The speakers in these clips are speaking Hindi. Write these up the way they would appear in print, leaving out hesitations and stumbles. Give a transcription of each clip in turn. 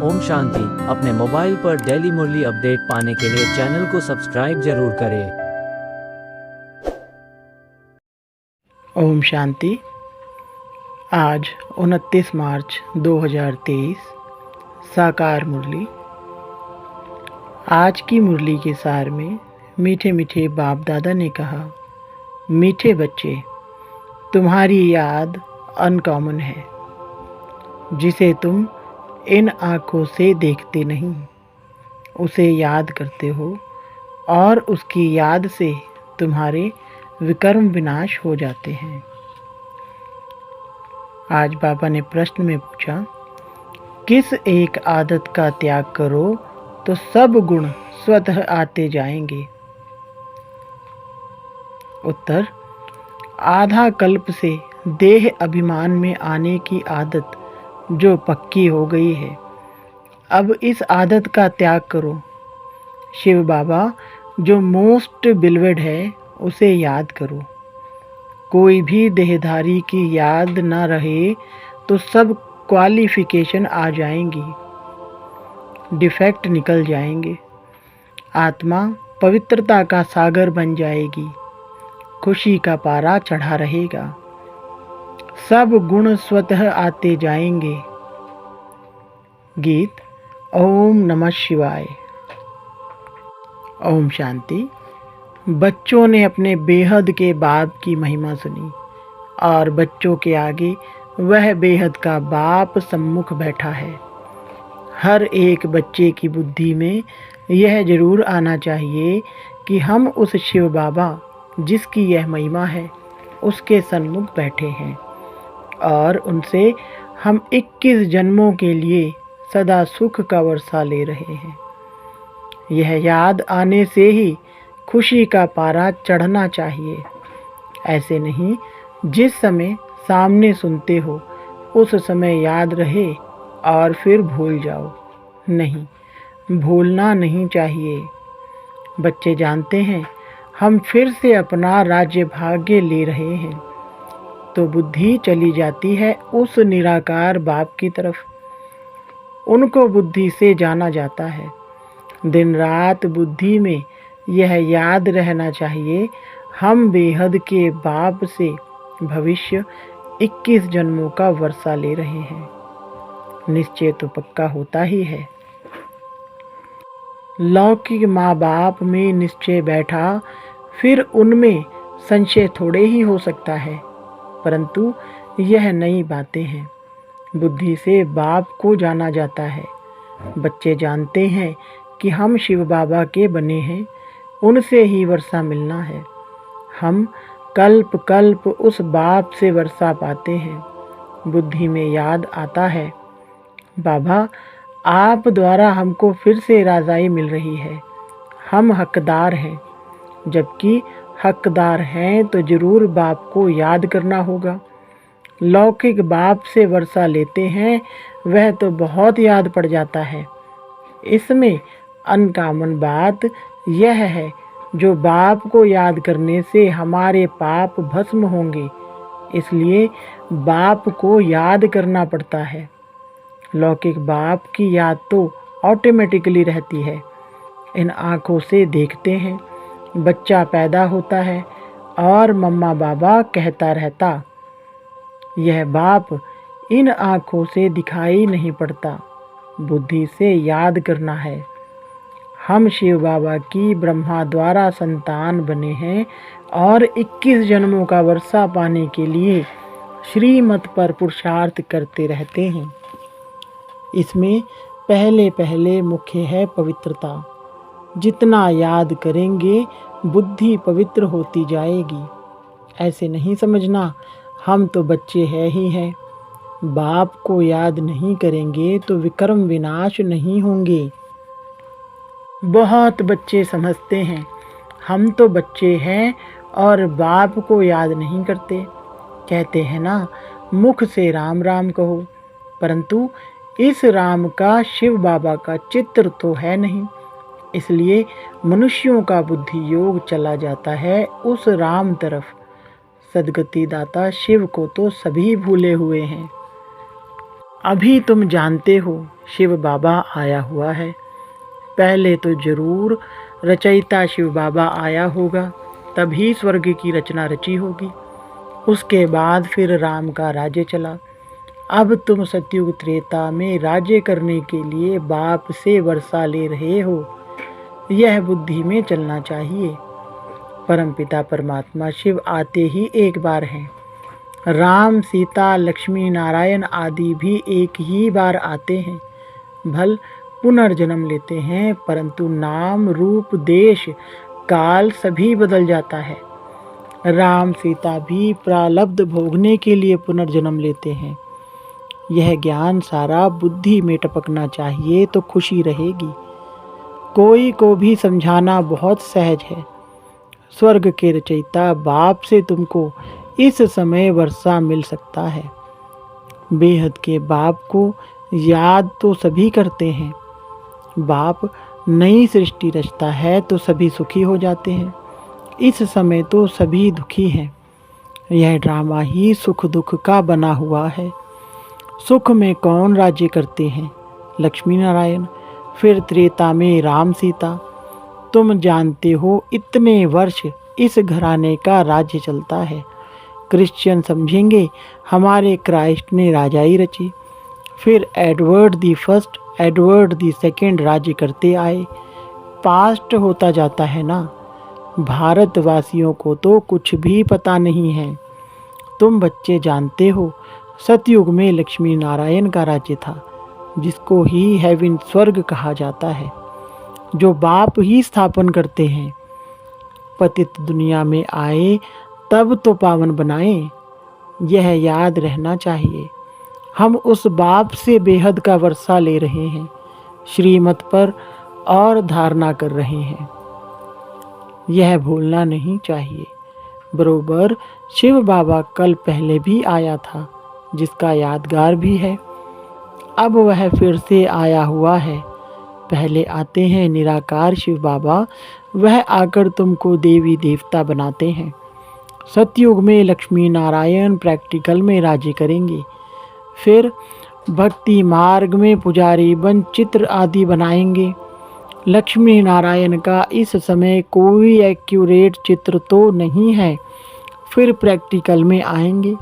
ओम शांति। अपने मोबाइल पर डेली मुरली अपडेट पाने के लिए चैनल को सब्सक्राइब जरूर करें। ओम शांति। आज 29 मार्च 2023 साकार मुरली। आज की मुरली के सार में मीठे मीठे बाप दादा ने कहा, मीठे बच्चे, तुम्हारी याद अनकॉमन है, जिसे तुम इन आँखों से देखते नहीं, उसे याद करते हो और उसकी याद से तुम्हारे विकर्म विनाश हो जाते हैं। आज बाबा ने प्रश्न में पूछा, किस एक आदत का त्याग करो तो सब गुण स्वतः आते जाएंगे। उत्तर, आधा कल्प से देह अभिमान में आने की आदत जो पक्की हो गई है, अब इस आदत का त्याग करो। शिव बाबा जो मोस्ट बिलवेड है, उसे याद करो। कोई भी देहधारी की याद न रहे तो सब क्वालिफिकेशन आ जाएंगी, डिफेक्ट निकल जाएंगे, आत्मा पवित्रता का सागर बन जाएगी, खुशी का पारा चढ़ा रहेगा, सब गुण स्वतः आते जाएंगे। गीत ओम नमः शिवाय। ओम शांति। बच्चों ने अपने बेहद के बाप की महिमा सुनी और बच्चों के आगे वह बेहद का बाप सम्मुख बैठा है। हर एक बच्चे की बुद्धि में यह जरूर आना चाहिए कि हम उस शिव बाबा जिसकी यह महिमा है, उसके सन्मुख बैठे हैं और उनसे हम 21 जन्मों के लिए सदा सुख का वर्षा ले रहे हैं। यह याद आने से ही खुशी का पारा चढ़ना चाहिए। ऐसे नहीं जिस समय सामने सुनते हो उस समय याद रहे और फिर भूल जाओ। नहीं, भूलना नहीं चाहिए। बच्चे जानते हैं हम फिर से अपना राज्य भाग्य ले रहे हैं, तो बुद्धि चली जाती है उस निराकार बाप की तरफ। उनको बुद्धि से जाना जाता है। दिन रात बुद्धि में यह याद रहना चाहिए, हम बेहद के बाप से भविष्य 21 जन्मों का वर्षा ले रहे हैं। निश्चय तो पक्का होता ही है। लौकिक माँ बाप में निश्चय बैठा, फिर उनमें संशय थोड़े ही हो सकता है, परंतु यह नई बातें हैं। बुद्धि से बाप को जाना जाता है। बच्चे जानते हैं कि हम शिव बाबा के बने हैं, उनसे ही वर्षा मिलना है। हम कल्प कल्प उस बाप से वर्षा पाते हैं। बुद्धि में याद आता है, बाबा आप द्वारा हमको फिर से राजाई मिल रही है, हम हकदार हैं। जबकि हकदार हैं तो जरूर बाप को याद करना होगा। लौकिक बाप से वर्षा लेते हैं, वह तो बहुत याद पड़ जाता है। इसमें अनकॉमन बात यह है, जो बाप को याद करने से हमारे पाप भस्म होंगे, इसलिए बाप को याद करना पड़ता है। लौकिक बाप की याद तो ऑटोमेटिकली रहती है। इन आँखों से देखते हैं, बच्चा पैदा होता है और मम्मा बाबा कहता रहता, यह बाप इन आँखों से दिखाई नहीं पड़ता, बुद्धि से याद करना है। हम शिव बाबा की ब्रह्मा द्वारा संतान बने हैं और 21 जन्मों का वर्षा पाने के लिए श्रीमत पर पुरुषार्थ करते रहते हैं। इसमें पहले पहले मुख्य है पवित्रता। जितना याद करेंगे बुद्धि पवित्र होती जाएगी। ऐसे नहीं समझना हम तो बच्चे हैं ही हैं, बाप को याद नहीं करेंगे तो विकर्म विनाश नहीं होंगे। बहुत बच्चे समझते हैं हम तो बच्चे हैं और बाप को याद नहीं करते। कहते हैं ना, मुख से राम राम कहो, परंतु इस राम का शिव बाबा का चित्र तो है नहीं, इसलिए मनुष्यों का बुद्धि योग चला जाता है उस राम तरफ। सदगति दाता शिव को तो सभी भूले हुए हैं। अभी तुम जानते हो शिव बाबा आया हुआ है। पहले तो जरूर रचयिता शिव बाबा आया होगा, तभी स्वर्ग की रचना रची होगी। उसके बाद फिर राम का राज्य चला। अब तुम सतयुग त्रेता में राज्य करने के लिए बाप से वर्षा ले रहे हो, यह बुद्धि में चलना चाहिए। परमपिता परमात्मा शिव आते ही एक बार हैं। राम, सीता, लक्ष्मी नारायण आदि भी एक ही बार आते हैं। भल पुनर्जन्म लेते हैं, परंतु नाम, रूप, देश, काल सभी बदल जाता है। राम सीता भी प्रारब्ध भोगने के लिए पुनर्जन्म लेते हैं। यह ज्ञान सारा बुद्धि में टपकना चाहिए तो खुशी रहेगी। कोई को भी समझाना बहुत सहज है। स्वर्ग के रचयिता बाप से तुमको इस समय वर्षा मिल सकता है। बेहद के बाप को याद तो सभी करते हैं। बाप नई सृष्टि रचता है तो सभी सुखी हो जाते हैं। इस समय तो सभी दुखी हैं। यह ड्रामा ही सुख दुख का बना हुआ है। सुख में कौन राज्य करते हैं? लक्ष्मी नारायण। फिर त्रेता में राम सीता। तुम जानते हो इतने वर्ष इस घराने का राज्य चलता है। क्रिश्चियन समझेंगे हमारे क्राइस्ट ने राजाई रची। फिर Edward the first, Edward the second राज्य करते आए। पास्ट होता जाता है ना। भारतवासियों को तो कुछ भी पता नहीं है। तुम बच्चे जानते हो सतयुग में लक्ष्मी नारायण का राज्य था, जिसको ही हेवन स्वर्ग कहा जाता है, जो बाप ही स्थापन करते हैं। पतित दुनिया में आए तब तो पावन बनाए, यह याद रहना चाहिए। हम उस बाप से बेहद का वर्षा ले रहे हैं, श्रीमत पर और धारणा कर रहे हैं। यह भूलना नहीं चाहिए। बरोबर शिव बाबा कल पहले भी आया था, जिसका यादगार भी है। अब वह फिर से आया हुआ है। पहले आते हैं निराकार शिव बाबा, वह आकर तुमको देवी देवता बनाते हैं। सतयुग में लक्ष्मी नारायण प्रैक्टिकल में राज्य करेंगे। फिर भक्ति मार्ग में पुजारी बन चित्र आदि बनाएंगे। लक्ष्मी नारायण का इस समय कोई एक्यूरेट चित्र तो नहीं है, फिर प्रैक्टिकल में आएंगे।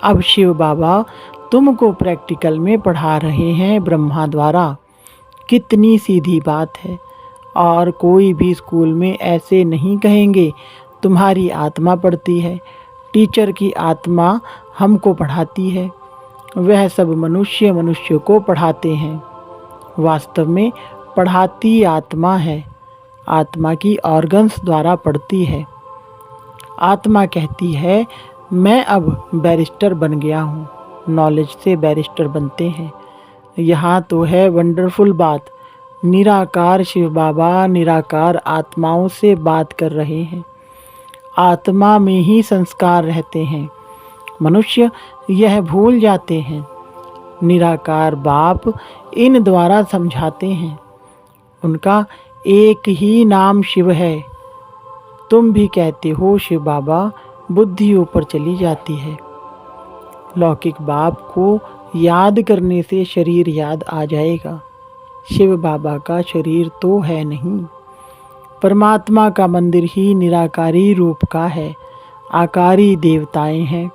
अब शिव बाबा तुमको प्रैक्टिकल में पढ़ा रहे हैं ब्रह्मा द्वारा। कितनी सीधी बात है। और कोई भी स्कूल में ऐसे नहीं कहेंगे तुम्हारी आत्मा पढ़ती है, टीचर की आत्मा हमको पढ़ाती है। वह सब मनुष्य को पढ़ाते हैं। वास्तव में पढ़ाती आत्मा है। आत्मा की ऑर्गन्स द्वारा पढ़ती है। आत्मा कहती है मैं अब बैरिस्टर बन गया हूँ। नॉलेज से बैरिस्टर बनते हैं। यहाँ तो है वंडरफुल बात। निराकार शिव बाबा निराकार आत्माओं से बात कर रहे हैं। आत्मा में ही संस्कार रहते हैं। मनुष्य यह भूल जाते हैं। निराकार बाप इन द्वारा समझाते हैं। उनका एक ही नाम शिव है। तुम भी कहते हो शिव बाबा, बुद्धि ऊपर चली जाती है। लौकिक बाप को याद करने से शरीर याद आ जाएगा। शिव बाबा का शरीर तो है नहीं। परमात्मा का मंदिर ही निराकारी रूप का है। आकारी देवताएं हैं,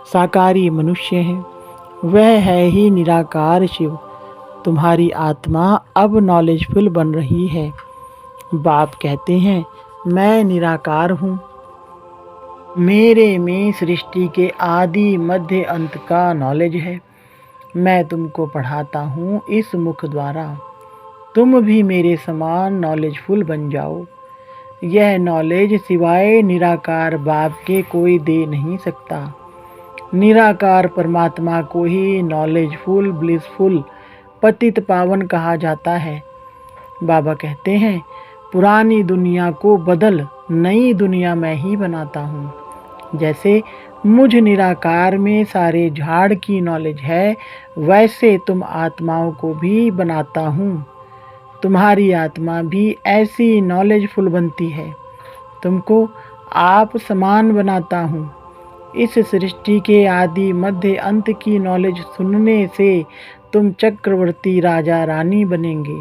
साकारी मनुष्य हैं। वह है ही निराकार शिव। तुम्हारी आत्मा अब नॉलेजफुल बन रही है। बाप कहते हैं मैं निराकार हूँ। मेरे में सृष्टि के आदि मध्य अंत का नॉलेज है। मैं तुमको पढ़ाता हूँ इस मुख द्वारा। तुम भी मेरे समान नॉलेजफुल बन जाओ। यह नॉलेज सिवाय निराकार बाप के कोई दे नहीं सकता। निराकार परमात्मा को ही नॉलेजफुल, ब्लिसफुल, पतित पावन कहा जाता है। बाबा कहते हैं पुरानी दुनिया को बदल नई दुनिया मैं ही बनाता हूँ। जैसे मुझ निराकार में सारे झाड़ की नॉलेज है, वैसे तुम आत्माओं को भी बनाता हूँ। तुम्हारी आत्मा भी ऐसी नॉलेजफुल बनती है। तुमको आप समान बनाता हूँ। इस सृष्टि के आदि मध्य अंत की नॉलेज सुनने से तुम चक्रवर्ती राजा रानी बनेंगे।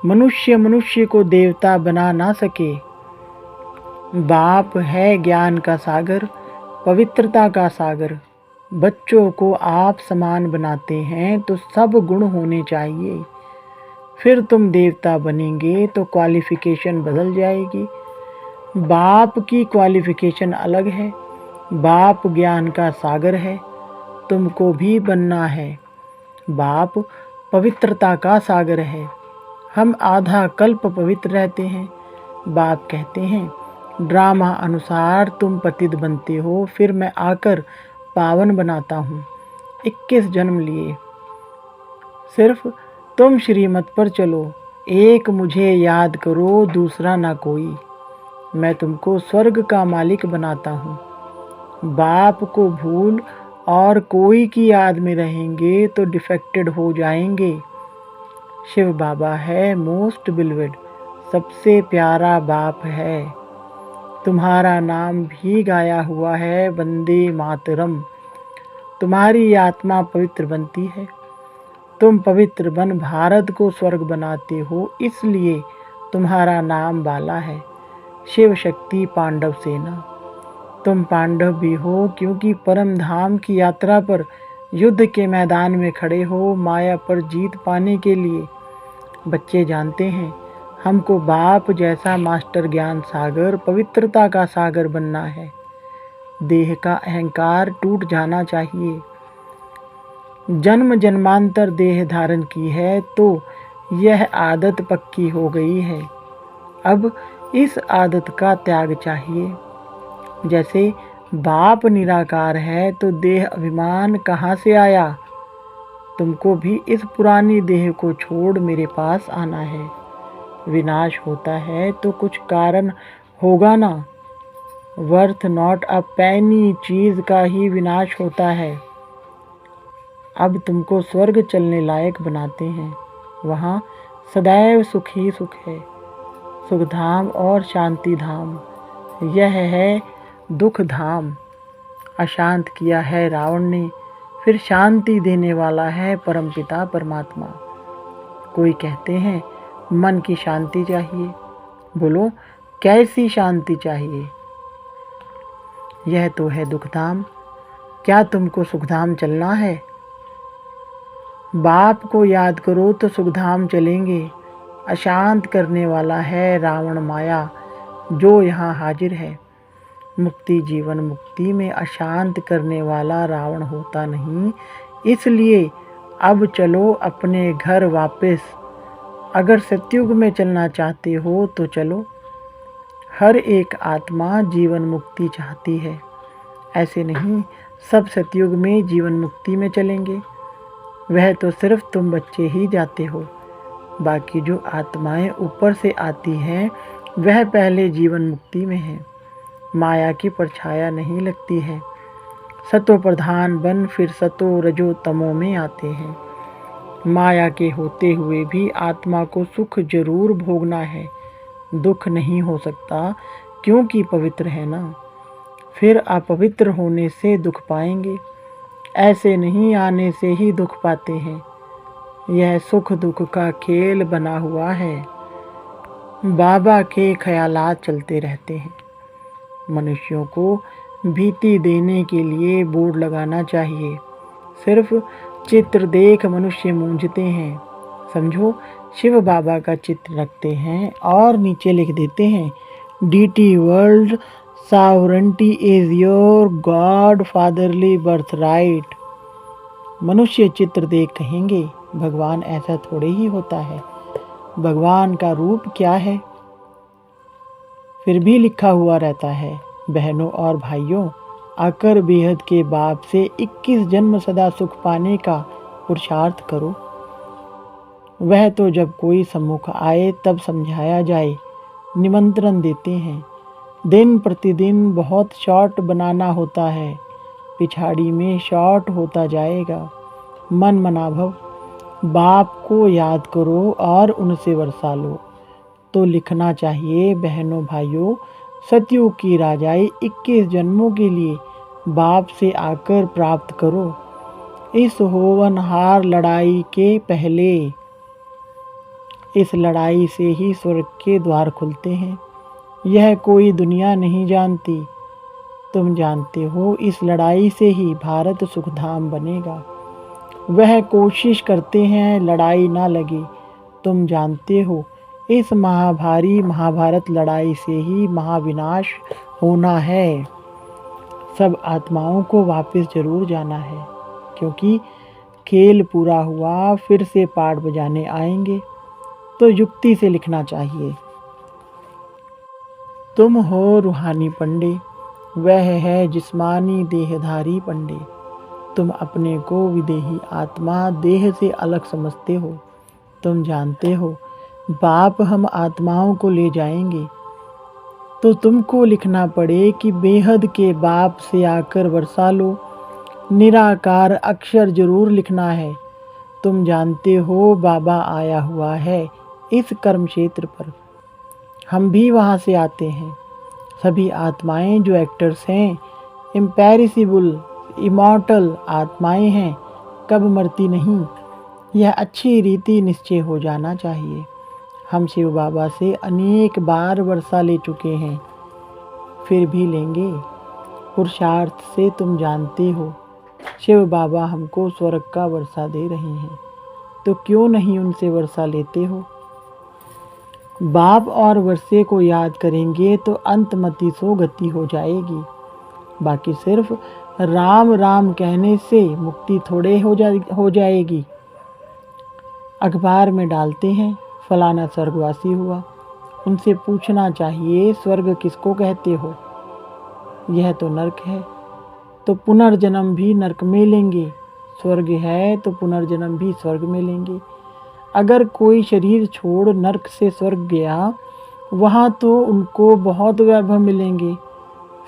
मनुष्य मनुष्य को देवता बना ना सके। बाप है ज्ञान का सागर, पवित्रता का सागर। बच्चों को आप समान बनाते हैं तो सब गुण होने चाहिए। फिर तुम देवता बनेंगे तो क्वालिफिकेशन बदल जाएगी। बाप की क्वालिफिकेशन अलग है। बाप ज्ञान का सागर है, तुमको भी बनना है। बाप पवित्रता का सागर है, हम आधा कल्प पवित्र रहते हैं। बाप कहते हैं ड्रामा अनुसार तुम पतित बनते हो, फिर मैं आकर पावन बनाता हूँ। 21 जन्म लिए, सिर्फ तुम श्रीमत पर चलो। एक मुझे याद करो, दूसरा ना कोई। मैं तुमको स्वर्ग का मालिक बनाता हूँ। बाप को भूल और कोई की याद में रहेंगे तो डिफेक्टेड हो जाएंगे। शिव बाबा है मोस्ट बिलवेड, सबसे प्यारा बाप है। तुम्हारा नाम भी गाया हुआ है वंदे मातरम। तुम्हारी आत्मा पवित्र बनती है। तुम पवित्र बन भारत को स्वर्ग बनाते हो, इसलिए तुम्हारा नाम बाला है। शिव शक्ति पांडव सेना। तुम पांडव भी हो क्योंकि परम धाम की यात्रा पर युद्ध के मैदान में खड़े हो माया पर जीत पाने के लिए। बच्चे जानते हैं हमको बाप जैसा मास्टर ज्ञान सागर, पवित्रता का सागर बनना है। देह का अहंकार टूट जाना चाहिए। जन्म जन्मांतर देह धारण की है तो यह आदत पक्की हो गई है। अब इस आदत का त्याग चाहिए। जैसे बाप निराकार है तो देह अभिमान कहाँ से आया। तुमको भी इस पुरानी देह को छोड़ मेरे पास आना है। विनाश होता है तो कुछ कारण होगा ना। वर्थ नॉट अ पैनी चीज का ही विनाश होता है। अब तुमको स्वर्ग चलने लायक बनाते हैं। वहाँ सदैव सुख ही सुख है, सुख धाम और शांति धाम। यह है दुख धाम। अशांत किया है रावण ने, फिर शांति देने वाला है परमपिता परमात्मा। कोई कहते हैं मन की शांति चाहिए। बोलो कैसी शांति चाहिए। यह तो है दुखधाम। क्या तुमको सुखधाम चलना है। बाप को याद करो तो सुखधाम चलेंगे। अशांत करने वाला है रावण माया जो यहाँ हाजिर है। मुक्ति जीवन मुक्ति में अशांत करने वाला रावण होता नहीं। इसलिए अब चलो अपने घर वापस। अगर सतयुग में चलना चाहते हो तो चलो। हर एक आत्मा जीवन मुक्ति चाहती है। ऐसे नहीं सब सतयुग में जीवन मुक्ति में चलेंगे। वह तो सिर्फ तुम बच्चे ही जाते हो। बाकी जो आत्माएं ऊपर से आती हैं वह पहले जीवन मुक्ति में है। माया की परछाया नहीं लगती है। सतो प्रधान बन फिर सतो रजो तमो में आते हैं। माया के होते हुए भी आत्मा को सुख जरूर भोगना है। दुख नहीं हो सकता क्योंकि पवित्र है ना। फिर अपवित्र होने से दुख पाएंगे। ऐसे नहीं आने से ही दुख पाते हैं। यह सुख दुख का खेल बना हुआ है। बाबा के ख्यालात चलते रहते हैं। मनुष्यों को भीति देने के लिए बोर्ड लगाना चाहिए। सिर्फ चित्र देख मनुष्य मूंझते हैं। समझो शिव बाबा का चित्र रखते हैं और नीचे लिख देते हैं डीटी world sovereignty is your god fatherly birth right. मनुष्य चित्र देख कहेंगे भगवान ऐसा थोड़े ही होता है। भगवान का रूप क्या है। फिर भी लिखा हुआ रहता है बहनों और भाइयों आकर बेहद के बाप से 21 जन्म सदा सुख पाने का पुरुषार्थ करो। वह तो जब कोई सम्मुख आए तब समझाया जाए, निमंत्रण देते हैं। दिन प्रतिदिन बहुत शॉर्ट बनाना होता है। पिछाड़ी में शॉर्ट होता जाएगा। मन मनाभव बाप को याद करो और उनसे वर्षा लो। तो लिखना चाहिए बहनों भाइयों सतयुग की राजाई 21 जन्मों के लिए बाप से आकर प्राप्त करो। इस होनहार लड़ाई के पहले। इस लड़ाई से ही स्वर्ग के द्वार खुलते हैं। यह कोई दुनिया नहीं जानती, तुम जानते हो। इस लड़ाई से ही भारत सुखधाम बनेगा। वह कोशिश करते हैं लड़ाई ना लगे, तुम जानते हो। इस महाभारी महाभारत लड़ाई से ही महाविनाश होना है। सब आत्माओं को वापस जरूर जाना है, क्योंकि खेल पूरा हुआ, फिर से पाठ बजाने आएंगे। तो युक्ति से लिखना चाहिए। तुम हो रूहानी पंडे, वह है जिस्मानी देहधारी पंडे। तुम अपने को विदेही आत्मा देह से अलग समझते हो। तुम जानते हो बाप हम आत्माओं को ले जाएंगे, तो तुमको लिखना पड़े कि बेहद के बाप से आकर वर्षा लो। निराकार अक्षर जरूर लिखना है। तुम जानते हो बाबा आया हुआ है इस कर्म क्षेत्र पर। हम भी वहाँ से आते हैं। सभी आत्माएं जो एक्टर्स हैं, इम्पेरिसिबल इमॉर्टल आत्माएं हैं, कब मरती नहीं। यह अच्छी रीति निश्चय हो जाना चाहिए। हम शिव बाबा से अनेक बार वर्षा ले चुके हैं, फिर भी लेंगे। पुरुषार्थ से तुम जानते हो शिव बाबा हमको स्वर्ग का वर्षा दे रहे हैं, तो क्यों नहीं उनसे वर्षा लेते हो। बाप और वर्षे को याद करेंगे तो अंतमति सो गति हो जाएगी। बाकी सिर्फ राम राम कहने से मुक्ति थोड़े हो जाएगी। अखबार में डालते हैं फलाना स्वर्गवासी हुआ, उनसे पूछना चाहिए स्वर्ग किसको कहते हो। यह तो नरक है, तो पुनर्जन्म भी नरक में लेंगे। स्वर्ग है तो पुनर्जन्म भी स्वर्ग में लेंगे। अगर कोई शरीर छोड़ नरक से स्वर्ग गया, वहाँ तो उनको बहुत वैभव मिलेंगे।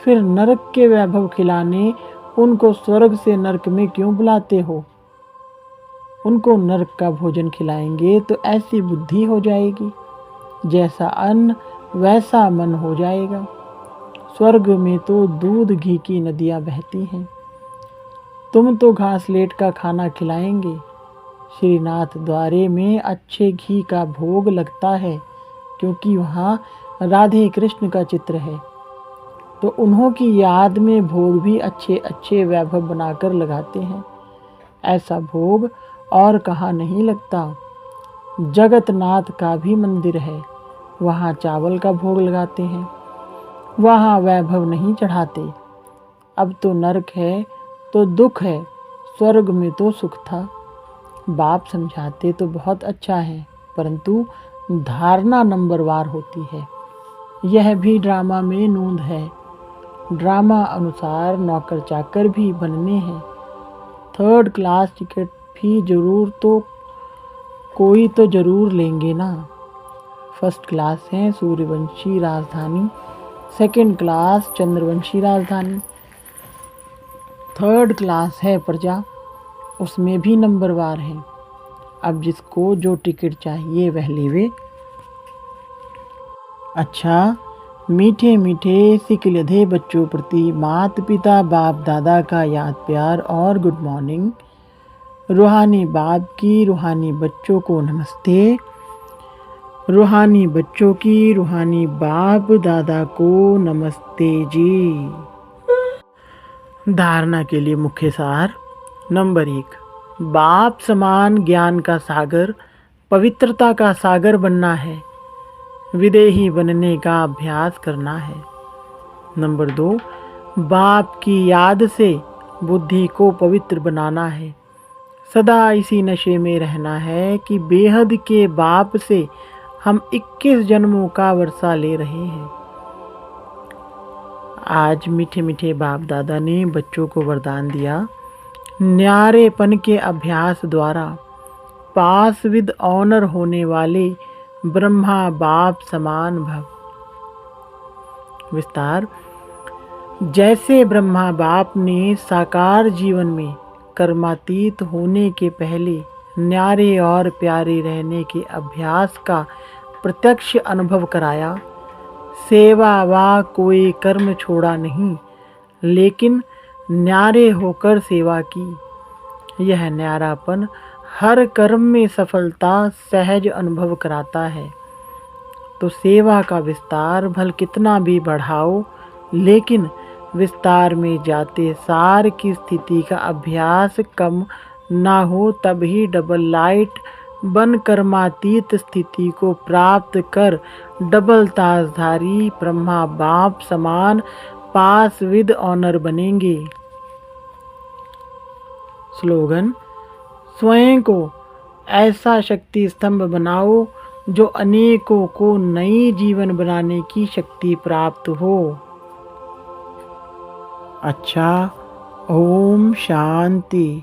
फिर नरक के वैभव खिलाने उनको स्वर्ग से नरक में क्यों बुलाते हो। उनको नरक का भोजन खिलाएंगे तो ऐसी बुद्धि हो जाएगी, जैसा अन्न वैसा मन हो जाएगा। स्वर्ग में तो दूध घी की नदियाँ बहती हैं। तुम तो घास लेट का खाना खिलाएंगे। श्रीनाथ द्वारे में अच्छे घी का भोग लगता है, क्योंकि वहाँ राधे कृष्ण का चित्र है। तो उन्हों की याद में भोग भी अच्छे अच्छे वैभव बनाकर लगाते हैं। ऐसा भोग और कहाँ नहीं लगता। जगतनाथ का भी मंदिर है, वहाँ चावल का भोग लगाते हैं, वहाँ वैभव नहीं चढ़ाते। अब तो नरक है तो दुख है, स्वर्ग में तो सुख था। बाप समझाते तो बहुत अच्छा है, परंतु धारणा नंबरवार होती है। यह भी ड्रामा में नूंद है। ड्रामा अनुसार नौकर चाकर भी बनने हैं। 3rd क्लास टिकट भी जरूर तो कोई तो जरूर लेंगे ना। 1st क्लास है सूर्यवंशी राजधानी, 2nd क्लास चंद्रवंशी राजधानी, 3rd क्लास है प्रजा, उसमें भी नंबरवार है। अब जिसको जो टिकट चाहिए वह लेवे। अच्छा, मीठे मीठे सिक लधे बच्चों प्रति मात पिता बाप दादा का याद प्यार और गुड मॉर्निंग। रूहानी बाप की रूहानी बच्चों को नमस्ते। रूहानी बच्चों की रूहानी बाप दादा को नमस्ते जी। धारणा के लिए मुख्य सार। नंबर 1, बाप समान ज्ञान का सागर, पवित्रता का सागर बनना है। विदेही बनने का अभ्यास करना है। नंबर 2, बाप की याद से बुद्धि को पवित्र बनाना है। सदा इसी नशे में रहना है कि बेहद के बाप से हम 21 जन्मों का वर्षा ले रहे हैं। आज मीठे मीठे बाप दादा ने बच्चों को वरदान दिया, न्यारेपन के अभ्यास द्वारा पास विद ऑनर होने वाले ब्रह्मा बाप समान भव। विस्तार। जैसे ब्रह्मा बाप ने साकार जीवन में कर्मातीत होने के पहले न्यारे और प्यारे रहने के अभ्यास का प्रत्यक्ष अनुभव कराया, सेवा व कोई कर्म छोड़ा नहीं, लेकिन न्यारे होकर सेवा की। यह न्यारापन हर कर्म में सफलता सहज अनुभव कराता है। तो सेवा का विस्तार भल कितना भी बढ़ाओ, लेकिन विस्तार में जाते सार की स्थिति का अभ्यास कम ना हो, तभी डबल लाइट बन कर्मातीत स्थिति को प्राप्त कर डबल ताजधारी ब्रह्मा बाप समान पास विद ऑनर बनेंगे। स्लोगन: स्वयं को ऐसा शक्ति स्तंभ बनाओ जो अनेकों को नई जीवन बनाने की शक्ति प्राप्त हो। अच्छा, ओम शांति।